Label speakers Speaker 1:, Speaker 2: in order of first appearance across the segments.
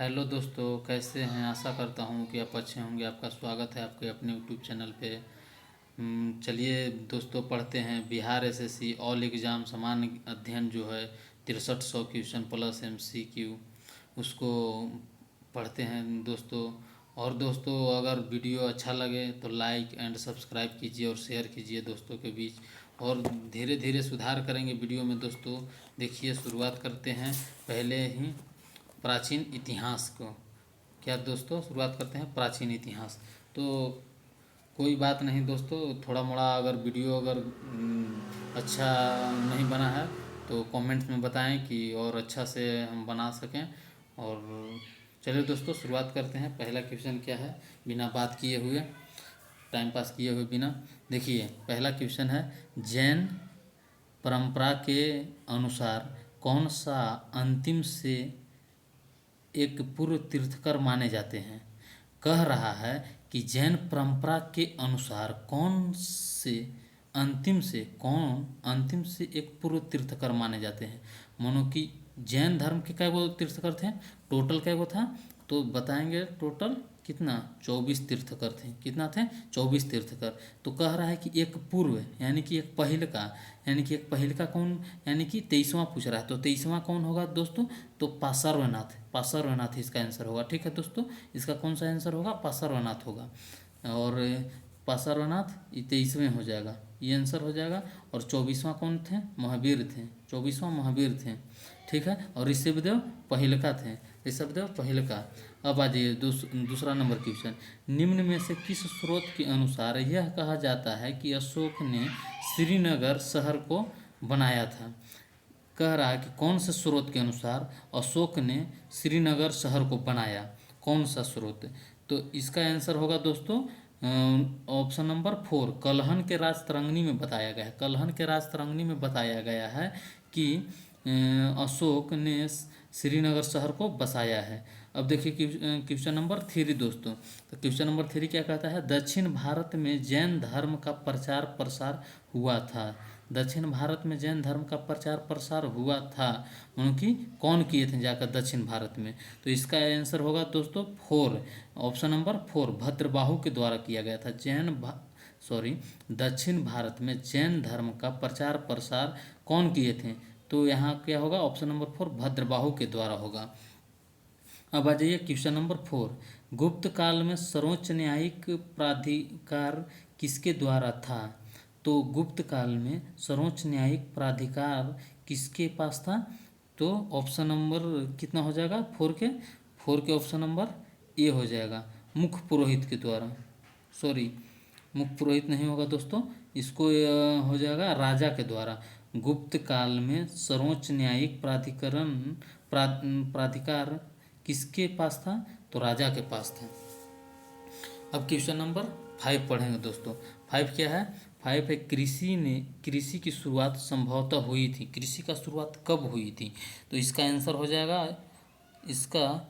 Speaker 1: Hello दोस्तों, कैसे हैं। आशा करता हूँ कि आप अच्छे होंगे। आपका स्वागत है आपके अपने यूट्यूब चैनल पे। चलिए दोस्तों, पढ़ते हैं बिहार एसएससी ऑल एग्ज़ाम सामान्य अध्ययन जो है 6300 क्वेश्चन प्लस एमसीक्यू, उसको पढ़ते हैं दोस्तों। और दोस्तों, अगर वीडियो अच्छा लगे तो लाइक एंड सब्सक्राइब कीजिए और शेयर कीजिए दोस्तों के बीच, और धीरे धीरे सुधार करेंगे वीडियो में दोस्तों। देखिए, शुरुआत करते हैं पहले ही प्राचीन इतिहास को। क्या दोस्तों, शुरुआत करते हैं प्राचीन इतिहास। तो कोई बात नहीं दोस्तों, थोड़ा मोड़ा अगर वीडियो अगर अच्छा नहीं बना है तो कमेंट्स में बताएं कि और अच्छा से हम बना सकें। और चलिए दोस्तों, शुरुआत करते हैं। पहला क्वेश्चन क्या है, बिना बात किए हुए, टाइम पास किए हुए बिना। देखिए, पहला क्वेश्चन है, जैन परंपरा के अनुसार कौन सा अंतिम से एक पूर्व तीर्थकर माने जाते हैं। कह रहा है कि जैन परंपरा के अनुसार कौन अंतिम से एक पूर्व तीर्थकर माने जाते हैं। मानो कि जैन धर्म के कै गो तीर्थकर थे, टोटल कै गो था, तो बताएंगे टोटल कितना, 24 तीर्थकर थे। कितना थे, 24 तीर्थकर। तो कह रहा है कि एक पूर्व यानी कि एक पहल का, यानी कि एक पहल का कौन, यानी कि 23वां पूछ रहा है। तो 23वां कौन होगा दोस्तों, तो पार्श्वनाथ। पार्श्वनाथ इसका आंसर होगा। ठीक है दोस्तों, इसका कौन सा आंसर होगा, पार्श्वनाथ होगा। और पार्श्वनाथ ये 23वें हो जाएगा, ये आंसर हो जाएगा। और 24वां कौन थे, महावीर थे। 24वां महावीर थे। ठीक है। और ऋषभदेव पहिलका थे, ऋषभदेव पहिलका। अब आ जाइए दूसरा नंबर क्वेश्चन। निम्न में से किस स्रोत के अनुसार यह कहा जाता है कि अशोक ने श्रीनगर शहर को बनाया था। कह रहा है कि कौन से स्रोत के अनुसार अशोक ने श्रीनगर शहर को बनाया, कौन सा स्रोत। तो इसका आंसर होगा दोस्तों ऑप्शन नंबर 4, कलहन के राजतरंगिणी में बताया गया है। कलहन के राजतरंगिणी में बताया गया है कि अशोक ने श्रीनगर शहर को बसाया है। अब देखिए क्वेश्चन नंबर 3 दोस्तों। तो क्वेश्चन नंबर 3 क्या कहता है, दक्षिण भारत में जैन धर्म का प्रचार प्रसार हुआ था। दक्षिण भारत में जैन धर्म का प्रचार प्रसार हुआ था, उनकी कौन किए थे जाकर दक्षिण भारत में। तो इसका आंसर होगा दोस्तों 4, ऑप्शन नंबर 4, भद्रबाहु के द्वारा किया गया था। दक्षिण भारत में जैन धर्म का प्रचार प्रसार कौन किए थे। तो यहाँ क्या होगा, ऑप्शन नंबर 4, भद्रबाहु के द्वारा होगा। अब आ जाइए क्वेश्चन नंबर 4, गुप्त काल में सर्वोच्च न्यायिक प्राधिकार किसके द्वारा था। तो गुप्त काल में सर्वोच्च न्यायिक प्राधिकार किसके पास था। तो ऑप्शन नंबर कितना हो जाएगा, 4 के ऑप्शन नंबर ए हो जाएगा, मुख्य पुरोहित के द्वारा। मुख्य पुरोहित नहीं होगा दोस्तों, इसको हो जाएगा राजा के द्वारा। गुप्त काल में सर्वोच्च न्यायिक प्राधिकार किसके पास था, तो राजा के पास था। अब क्वेश्चन नंबर 5 पढ़ेंगे दोस्तों। 5 क्या है, 5 है, कृषि की शुरुआत संभवतः हुई थी। कृषि का शुरुआत कब हुई थी। तो इसका आंसर हो जाएगा, इसका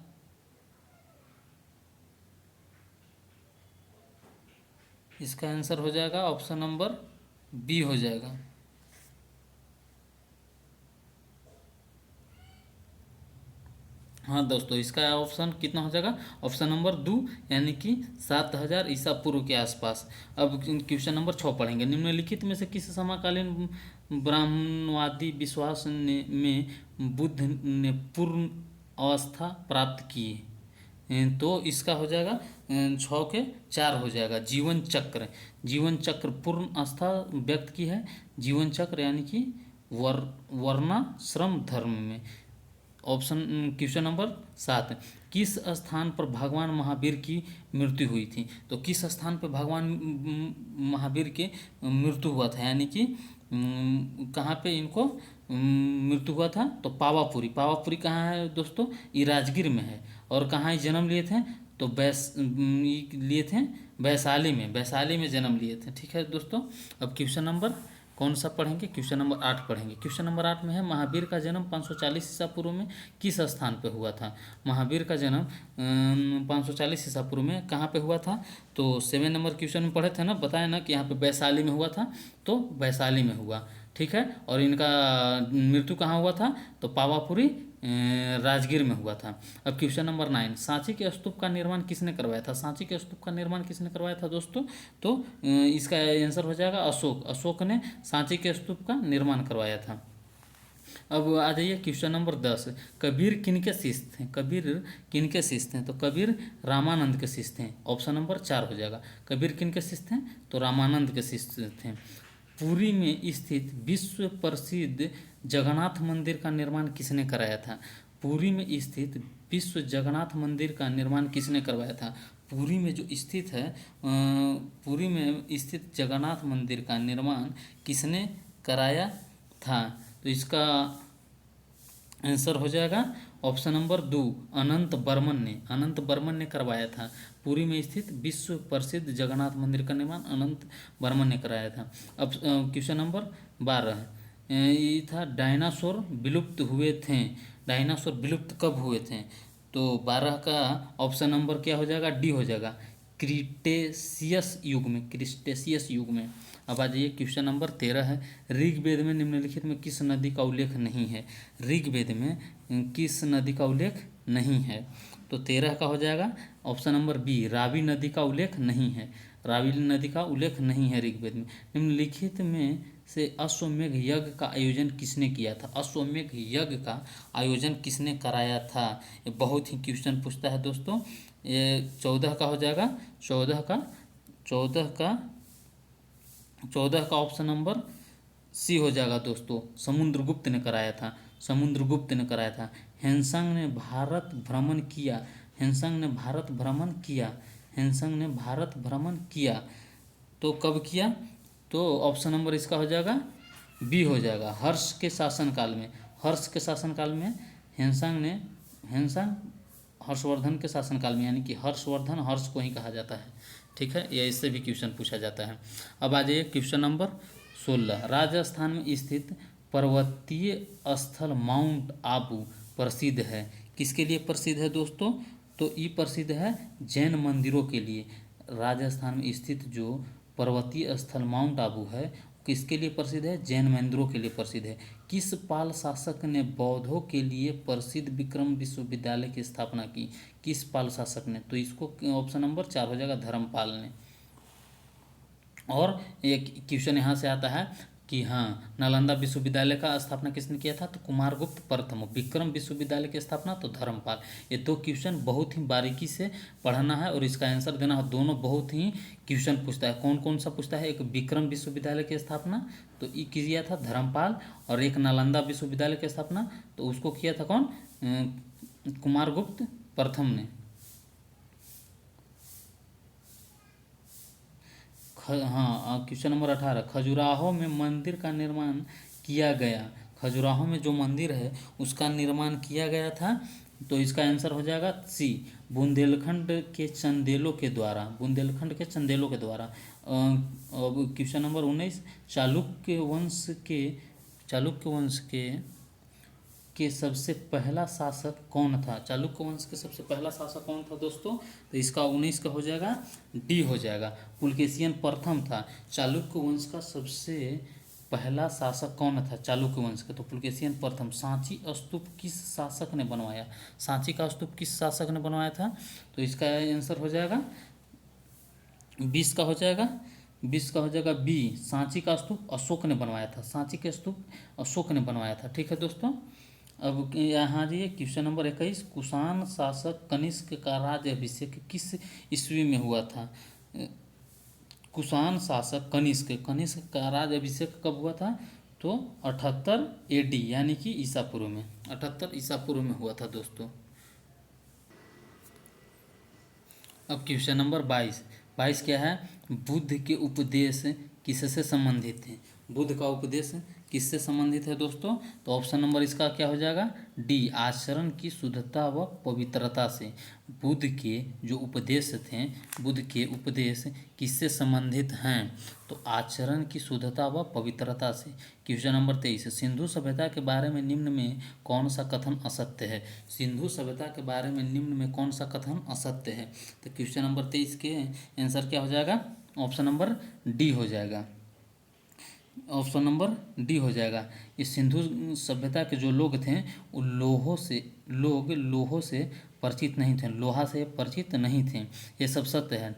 Speaker 1: आंसर हो जाएगा ऑप्शन नंबर बी हो जाएगा। हाँ दोस्तों, इसका ऑप्शन कितना हो जाएगा, ऑप्शन नंबर 2, यानी कि 7000 ईसा पूर्व के आसपास। अब क्वेश्चन नंबर 6 पढ़ेंगे। निम्नलिखित में से किस समकालीन ब्राह्मणवादी विश्वास में बुद्ध ने पूर्ण अवस्था प्राप्त की। तो इसका हो जाएगा 6 के 4 हो जाएगा, जीवन चक्र। जीवन चक्र पूर्ण अवस्था व्यक्त की है, जीवन चक्र यानी कि वर्णाश्रम धर्म में। ऑप्शन क्वेश्चन नंबर 7, किस स्थान पर भगवान महावीर की मृत्यु हुई थी। तो किस स्थान पर भगवान महावीर की मृत्यु हुआ था, यानी कि कहाँ पे इनको मृत्यु हुआ था। तो पावापुरी। पावापुरी कहाँ है दोस्तों, ये राजगीर में है। और कहाँ जन्म लिए थे, तो वैशाली में, वैशाली में जन्म लिए थे। ठीक है दोस्तों। अब क्वेश्चन नंबर कौन सा पढ़ेंगे, क्वेश्चन नंबर 8 पढ़ेंगे। क्वेश्चन नंबर 8 में है, महावीर का जन्म 540 ईसा पूर्व में किस स्थान पे हुआ था। महावीर का जन्म 540 ईसा पूर्व में कहाँ पे हुआ था। तो 7 नंबर क्वेश्चन में पढ़े थे ना, बताया ना कि यहाँ पे वैशाली में हुआ था, तो वैशाली में हुआ। ठीक है। और इनका मृत्यु कहाँ हुआ था, तो पावापुरी राजगीर में हुआ था। अब क्वेश्चन नंबर 9, सांची के स्तूप का निर्माण किसने करवाया था? सांची के स्तूप का निर्माण किसने करवाया था दोस्तों? तो इसका आंसर हो जाएगा अशोक। अशोक ने सांची के स्तूप का निर्माण करवाया था। अब आ जाइए क्वेश्चन नंबर 10, कबीर किनके शिष्य थे? कबीर किनके शिष्य थे? तो कबीर रामानंद के शिष्य थे। ऑप्शन नंबर 4 हो जाएगा। कबीर किनके शिष्य थे? तो रामानंद के शिष्य थे। पुरी में स्थित विश्व प्रसिद्ध जगन्नाथ मंदिर का निर्माण किसने कराया था? पुरी में स्थित विश्व जगन्नाथ मंदिर का निर्माण किसने करवाया था? पुरी में जो स्थित है पुरी में स्थित जगन्नाथ मंदिर का निर्माण किसने कराया था? तो इसका आंसर हो जाएगा ऑप्शन नंबर 2, अनंत बर्मन ने। अनंत बर्मन ने करवाया था। पुरी में स्थित विश्व प्रसिद्ध जगन्नाथ मंदिर का निर्माण अनंत बर्मन ने कराया था। अब क्वेश्चन नंबर 12 ये था, डायनासोर विलुप्त हुए थे। डायनासोर विलुप्त कब हुए थे? तो 12 का ऑप्शन नंबर क्या हो जाएगा? डी हो जाएगा, क्रिटेशियस युग में। क्रिटेशियस युग में। अब आ जाइए क्वेश्चन नंबर 13 है, ऋग्वेद में निम्नलिखित में किस नदी का उल्लेख नहीं है? ऋग्वेद में किस नदी का उल्लेख नहीं है? तो 13 का हो जाएगा ऑप्शन नंबर बी, रावी नदी का उल्लेख नहीं है। रावी नदी का उल्लेख नहीं है ऋग्वेद में। निम्नलिखित में से अश्वमेध यज्ञ का आयोजन किसने किया था? अश्वमेध यज्ञ का आयोजन किसने कराया था? ये बहुत ही क्वेश्चन पूछता है दोस्तों। ये 14 का हो जाएगा। 14 का ऑप्शन नंबर सी हो जाएगा दोस्तों, समुद्रगुप्त ने कराया था। समुद्रगुप्त ने कराया था। हेनसंग ने भारत भ्रमण किया। हेनसंग ने भारत भ्रमण किया। हेनसंग ने भारत भ्रमण किया। तो कब किया? तो ऑप्शन नंबर इसका हो जाएगा बी हो जाएगा, हर्ष के शासनकाल में। हर्ष के शासनकाल में हेनसंग हर्षवर्धन के शासनकाल में, यानी कि हर्षवर्धन हर्ष को ही कहा जाता है। ठीक है, या इससे भी क्वेश्चन पूछा जाता है। अब आ जाइए क्वेश्चन नंबर 16, राजस्थान में स्थित पर्वतीय स्थल माउंट आबू प्रसिद्ध है। किसके लिए प्रसिद्ध है दोस्तों? तो ये प्रसिद्ध है जैन मंदिरों के लिए। राजस्थान में स्थित जो पर्वतीय स्थल माउंट आबू है किसके लिए प्रसिद्ध है? जैन मंदिरों के लिए प्रसिद्ध है। किस पाल शासक ने बौद्धों के लिए प्रसिद्ध विक्रम विश्वविद्यालय की स्थापना की? किस पाल शासक ने? तो इसको ऑप्शन नंबर 4 हो जाएगा, धर्मपाल ने। और एक क्वेश्चन यहाँ से आता है कि हाँ, नालंदा विश्वविद्यालय का स्थापना किसने किया था? तो कुमारगुप्त प्रथम। विक्रम विश्वविद्यालय की स्थापना तो धर्मपाल। ये दो क्वेश्चन बहुत ही बारीकी से पढ़ना है और इसका आंसर देना है। दोनों बहुत ही क्वेश्चन पूछता है। कौन कौन सा पूछता है? एक विक्रम विश्वविद्यालय की स्थापना तो ये किया था धर्मपाल, और एक नालंदा विश्वविद्यालय की स्थापना तो उसको किया था कौन? कुमारगुप्त प्रथम ने। हाँ, क्वेश्चन नंबर 18, खजुराहो में मंदिर का निर्माण किया गया। खजुराहो में जो मंदिर है उसका निर्माण किया गया था। तो इसका आंसर हो जाएगा सी, बुंदेलखंड के चंदेलों के द्वारा। बुंदेलखंड के चंदेलों के द्वारा। अब क्वेश्चन नंबर 19, चालुक्य वंश के सबसे पहला शासक कौन था? चालुक्य वंश के सबसे पहला शासक कौन था दोस्तों? तो इसका 19 का हो जाएगा डी हो जाएगा, पुलकेशियन प्रथम था। चालुक्य वंश का सबसे पहला शासक कौन था चालुक्य वंश का? तो पुलकेशियन प्रथम। सांची स्तूप किस शासक ने बनवाया? सांची का स्तूप किस शासक ने बनवाया था? तो इसका आंसर हो जाएगा 20 का हो जाएगा। 20 का हो जाएगा बी, सांची का स्तूप अशोक ने बनवाया था। सांची का स्तूप अशोक ने बनवाया था। ठीक है दोस्तों। अब यहाँ जी क्वेश्चन नंबर 21, कुषाण शासक कनिष्क का राज्य अभिषेक किस ईस्वी में हुआ था? कुषाण शासक कनिष्क का राज्य अभिषेक कब हुआ था? तो 78 AD, यानी कि ईसा पूर्व में। 78 ईसा पूर्व में हुआ था दोस्तों। अब क्वेश्चन नंबर 22 क्या है? बुद्ध के उपदेश किससे संबंधित थे? बुद्ध का उपदेश किससे संबंधित है दोस्तों? तो ऑप्शन नंबर इसका क्या हो जाएगा? डी, आचरण की शुद्धता व पवित्रता से। बुद्ध के जो उपदेश थे, बुद्ध के उपदेश किससे संबंधित हैं? तो आचरण की शुद्धता व पवित्रता से। क्वेश्चन नंबर 23, सिंधु सभ्यता के बारे में निम्न में कौन सा कथन असत्य है? सिंधु सभ्यता के बारे में निम्न में कौन सा कथन असत्य है? तो क्वेश्चन नंबर 23 के आंसर क्या हो जाएगा? ऑप्शन नंबर डी हो जाएगा। ऑप्शन नंबर डी हो जाएगा। इस सिंधु सभ्यता के जो लोग थे वो लोहों से परिचित नहीं थे, लोहा से परिचित नहीं थे। ये सब सत्य है।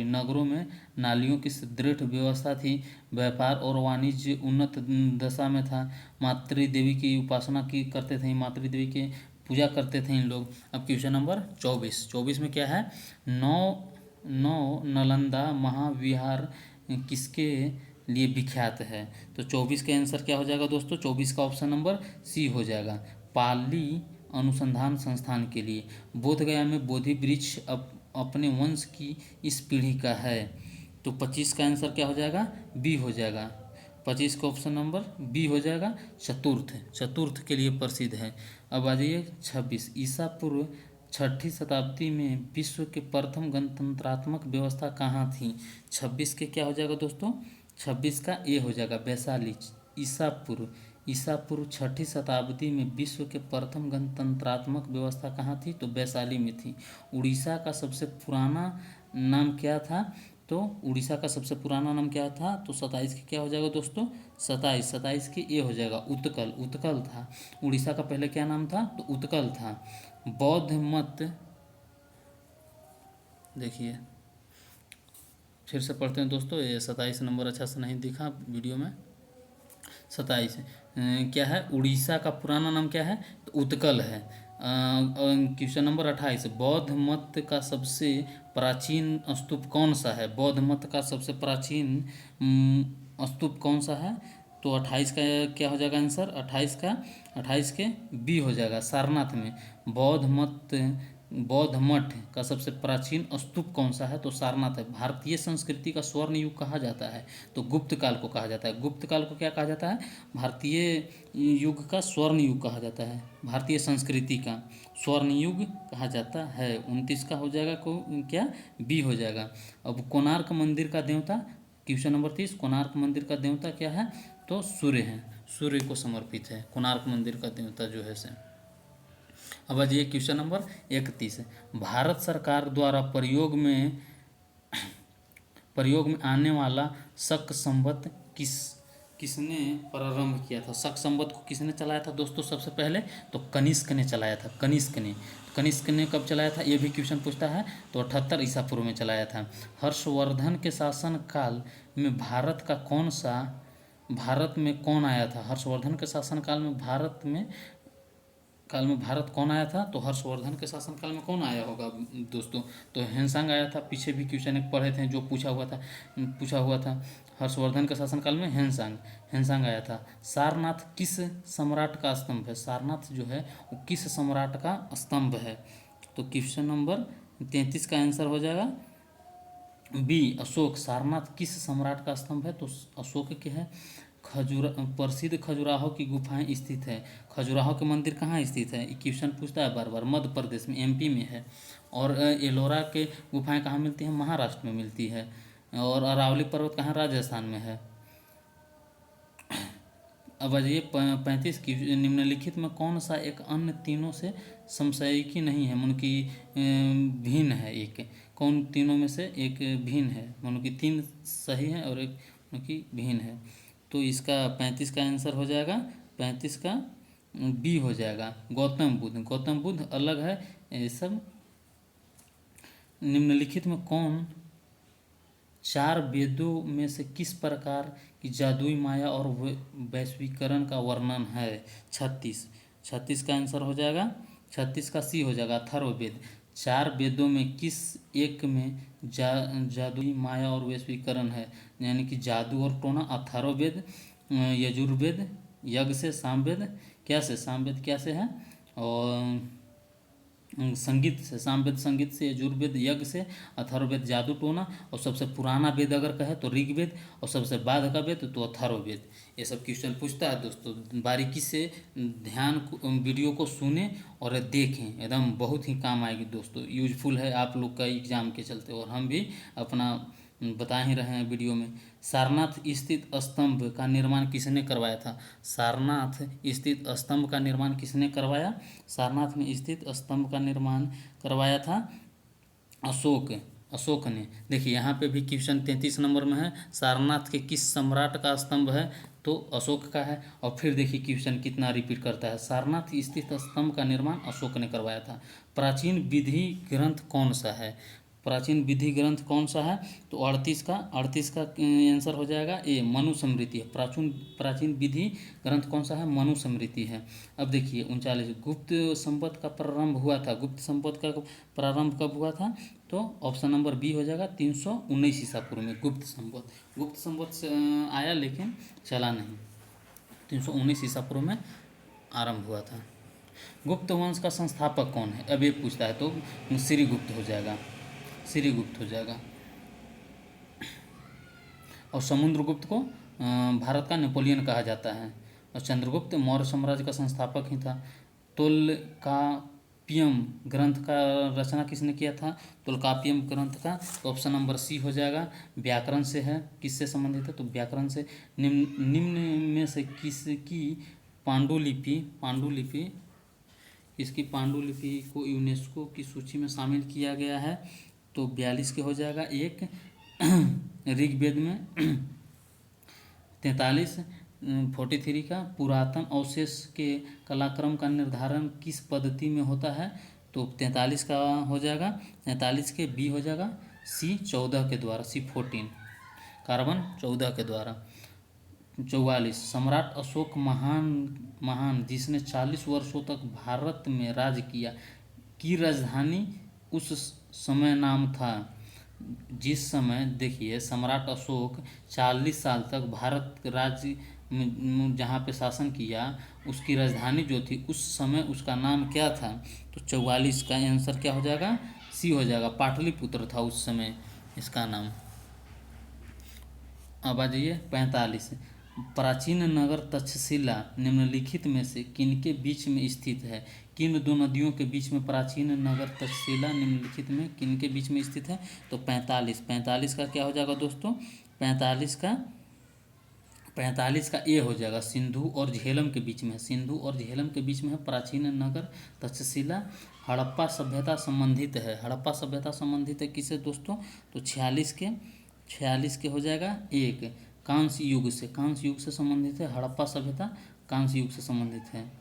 Speaker 1: नगरों में नालियों की सुदृढ़ व्यवस्था थी। व्यापार और वाणिज्य उन्नत दशा में था। मातृ देवी की उपासना की करते थे, मातृ देवी की पूजा करते थे इन लोग। अब क्वेश्चन नंबर 24 में क्या है, नौ नौ नालंदा महाविहार किसके लिए विख्यात है? तो 24 का आंसर क्या हो जाएगा दोस्तों? 24 का ऑप्शन नंबर सी हो जाएगा, पाली अनुसंधान संस्थान के लिए। बोधगया में बोधि वृक्ष अपने वंश की इस पीढ़ी का है। तो 25 का आंसर क्या हो जाएगा? बी हो जाएगा। 25 का ऑप्शन नंबर बी हो जाएगा, चतुर्थ के लिए प्रसिद्ध है। अब आ जाइए 26। ईसा पूर्व 6ठी शताब्दी में विश्व के प्रथम गणतंत्रात्मक व्यवस्था कहाँ थी? 26 के क्या हो जाएगा दोस्तों? 26 का ए हो जाएगा, वैशाली। ईसा पूर्व 6ठी शताब्दी में विश्व के प्रथम गणतंत्रात्मक व्यवस्था कहाँ थी? तो वैशाली में थी। उड़ीसा का सबसे पुराना नाम क्या था? तो उड़ीसा का सबसे पुराना नाम क्या था? तो 27 के क्या हो जाएगा दोस्तों? 27 के ए हो जाएगा, उत्कल था। उड़ीसा का पहले क्या नाम था? तो उत्कल था। बौद्ध मत, देखिए फिर से पढ़ते हैं दोस्तों, ये 27 नंबर अच्छा से नहीं दिखा वीडियो में। 27 क्या है? उड़ीसा का पुराना नाम क्या है? तो उत्कल है। क्वेश्चन नंबर 28, बौद्ध मत का सबसे प्राचीन स्तूप कौन सा है? बौद्ध मत का सबसे प्राचीन स्तूप कौन सा है? तो 28 का क्या हो जाएगा आंसर? 28 के बी हो जाएगा, सारनाथ में। बौद्ध मठ का सबसे प्राचीन स्तूप कौन सा है? तो सारनाथ है। भारतीय संस्कृति का स्वर्ण युग कहा जाता है? तो गुप्त काल को कहा जाता है। गुप्त काल को क्या कहा जाता है? भारतीय युग का स्वर्ण युग कहा जाता है। भारतीय संस्कृति का स्वर्ण युग कहा जाता है। 29 का हो जाएगा को क्या? बी हो जाएगा। अब कोणार्क मंदिर का देवता, क्वेश्चन नंबर 30, कोणार्क मंदिर का देवता क्या है? तो सूर्य है, सूर्य को समर्पित है कोणार्क मंदिर का देवता जो है से। अब आज ये क्वेश्चन नंबर 31, भारत सरकार द्वारा प्रयोग में आने वाला शक संवत किसने प्रारंभ किया था? शक संवत को किसने चलाया था दोस्तों? सबसे पहले तो कनिष्क ने चलाया था। कनिष्क ने कब चलाया था? ये भी क्वेश्चन पूछता है। तो 78 ईसा पूर्व में चलाया था। हर्षवर्धन के शासन काल में भारत में कौन आया था? हर्षवर्धन के शासन काल में भारत कौन आया था? तो हर्षवर्धन के शासनकाल में कौन आया होगा दोस्तों? तो हेनसांग आया था। पीछे भी क्वेश्चन एक पढ़े थे जो पूछा हुआ था। हर्षवर्धन के शासनकाल में हेनसांग आया था। सारनाथ किस सम्राट का स्तंभ है? सारनाथ जो है वो किस सम्राट का स्तंभ है? तो क्वेश्चन नंबर 33 का आंसर हो जाएगा बी, अशोक। सारनाथ किस सम्राट का स्तंभ है? तो अशोक के है। प्रसिद्ध खजुराहो की गुफाएं स्थित है। खजुराहो के मंदिर कहाँ स्थित है? क्वेश्चन पूछता है बार बार। मध्य प्रदेश में, एमपी में है। और एलोरा के गुफाएं कहाँ मिलती हैं? महाराष्ट्र में मिलती है। और अरावली पर्वत कहाँ? राजस्थान में है। अब ये 35 की, निम्नलिखित में कौन सा एक अन्य तीनों से समसामयिकी नहीं है? मन की भिन्न है। एक कौन तीनों में से एक भिन्न है? मन की 3 सही है और एक मन की भिन्न है। तो इसका 35 का आंसर हो जाएगा, 35 का बी हो जाएगा, गौतम बुद्ध अलग है। ये सब निम्नलिखित में कौन 4 वेदों में से किस प्रकार की जादुई माया और वैश्वीकरण का वर्णन है? 36 का आंसर हो जाएगा, 36 का सी हो जाएगा, अथर्ववेद। 4 वेदों में किस एक में जादुई माया और वैश्वीकरण है? यानी कि जादू और टोना। अथर्ववेद, यजुर्वेद यज्ञ से, सामवेद क्या से है? और संगीत से, सामवेद संगीत से, यजुर्वेद यज्ञ से, अथर्ववेद जादू टोना। और सबसे पुराना वेद अगर कहे तो ऋग्वेद। और सबसे बाद का वेद तो अथर्ववेद। ये सब क्वेश्चन पूछता है दोस्तों। बारीकी से वीडियो को सुने और देखें, एकदम बहुत ही काम आएगी दोस्तों। यूजफुल है आप लोग का एग्जाम के चलते, और हम भी अपना बता ही रहे हैं वीडियो में। सारनाथ स्थित स्तंभ का निर्माण किसने करवाया था? सारनाथ स्थित स्तंभ का निर्माण किसने करवाया? सारनाथ में स्थित स्तंभ का निर्माण करवाया था अशोक। अशोक ने। देखिए यहाँ पे भी क्वेश्चन 33 नंबर में है, सारनाथ के किस सम्राट का स्तंभ है, तो अशोक का है। और फिर देखिए क्वेश्चन कितना रिपीट करता है, सारनाथ स्थित स्तंभ का निर्माण अशोक ने करवाया था। प्राचीन विधि ग्रंथ कौन सा है, प्राचीन विधि ग्रंथ कौन सा है, तो 38 का आंसर हो जाएगा ए, मनुस्मृति है। प्राचीन प्राचीन विधि ग्रंथ कौन सा है, मनुस्मृति है। अब देखिए 39, गुप्त संवत का प्रारंभ हुआ था, गुप्त संवत का प्रारंभ कब हुआ था, तो ऑप्शन नंबर बी हो जाएगा 319 ईसा पूर्व में गुप्त संवत। गुप्त संवत से आया लेकिन चला नहीं, 319 ईसा पूर्व में आरंभ हुआ था। गुप्त वंश का संस्थापक कौन है, अब ये पूछता है तो श्रीगुप्त हो जाएगा, श्रीगुप्त हो जाएगा। और समुद्रगुप्त को भारत का नेपोलियन कहा जाता है। और चंद्रगुप्त मौर्य साम्राज्य का संस्थापक ही था। तोलकापियम ग्रंथ का रचना किसने किया था, तोलकापियम ग्रंथ का, तो ऑप्शन नंबर सी हो जाएगा, व्याकरण से है, किससे संबंधित है, तो व्याकरण से। निम्न में से किसकी पांडुलिपि इसकी पांडुलिपि को यूनेस्को की सूची में शामिल किया गया है, तो 42 के हो जाएगा। एक ऋग्वेद में 43 का पुरातन अवशेष के कलाक्रम का निर्धारण किस पद्धति में होता है, तो 43 का हो जाएगा, 43 के बी हो जाएगा, C14 के द्वारा, C14 कार्बन 14 के द्वारा। 44 सम्राट अशोक महान जिसने 40 वर्षों तक भारत में राज किया की राजधानी उस समय नाम था, जिस समय देखिए सम्राट अशोक 40 साल तक भारत राज्य में जहाँ पे शासन किया, उसकी राजधानी जो थी उस समय उसका नाम क्या था, तो 44 का आंसर क्या हो जाएगा, सी हो जाएगा, पाटलिपुत्र था उस समय इसका नाम। अब आ जाइए 45, प्राचीन नगर तक्षशिला निम्नलिखित में से किनके बीच में स्थित है, किन दो नदियों के बीच में प्राचीन नगर तक्षशिला निम्नलिखित में किनके बीच में स्थित है, तो 45 का क्या हो जाएगा दोस्तों, 45 का ए हो जाएगा, सिंधु और झेलम के बीच में है, सिंधु और झेलम के बीच में है प्राचीन नगर तक्षशिला। हड़प्पा सभ्यता संबंधित है, हड़प्पा सभ्यता संबंधित है किससे दोस्तों, तो 46 के हो जाएगा एक, कांस्य युग से, कांस्य युग से संबंधित है हड़प्पा सभ्यता, कांस्य युग से संबंधित है।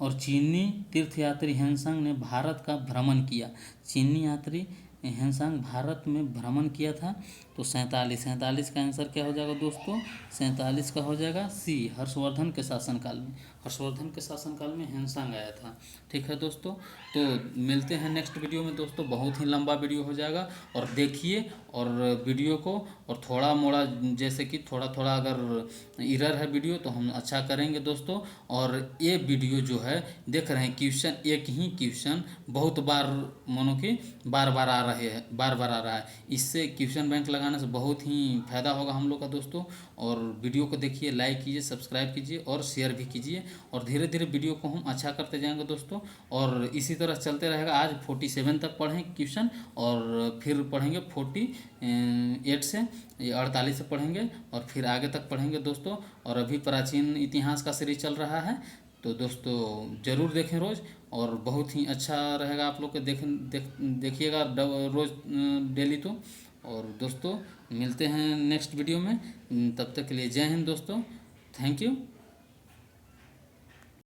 Speaker 1: और चीनी तीर्थयात्री हेनसांग ने भारत का भ्रमण किया, चीनी यात्री हेनसांग भारत में भ्रमण किया था, तो 47 का आंसर क्या हो जाएगा दोस्तों, 47 का हो जाएगा सी, हर्षवर्धन के शासनकाल में, हर्षवर्धन के शासनकाल में हेनसांग आया था। ठीक है दोस्तों, तो मिलते हैं नेक्स्ट वीडियो में दोस्तों, बहुत ही लंबा वीडियो हो जाएगा, और देखिए और वीडियो को, और थोड़ा मोड़ा जैसे कि थोड़ा थोड़ा अगर इरर है वीडियो तो हम अच्छा करेंगे दोस्तों। और ये वीडियो जो है देख रहे हैं क्वेश्चन, एक ही क्वेश्चन बहुत बार मानो कि बार बार आ रहा है, इससे क्वेश्चन बैंक लगाने से बहुत ही फायदा होगा हम लोग का दोस्तों। और वीडियो को देखिए, लाइक कीजिए, सब्सक्राइब कीजिए और शेयर भी कीजिए, और धीरे धीरे वीडियो को हम अच्छा करते जाएंगे दोस्तों। और इसी तरह चलते रहेगा, आज 47 तक पढ़ें क्वेश्चन, और फिर पढ़ेंगे 48 से 48 से पढ़ेंगे, और फिर आगे तक पढ़ेंगे दोस्तों। और अभी प्राचीन इतिहास का सीरीज चल रहा है, तो दोस्तों ज़रूर देखें रोज़, और बहुत ही अच्छा रहेगा आप लोग को देखिएगा रोज़ डेली तो। और दोस्तों मिलते हैं नेक्स्ट वीडियो में, तब तक के लिए जय हिंद दोस्तों, थैंक यू।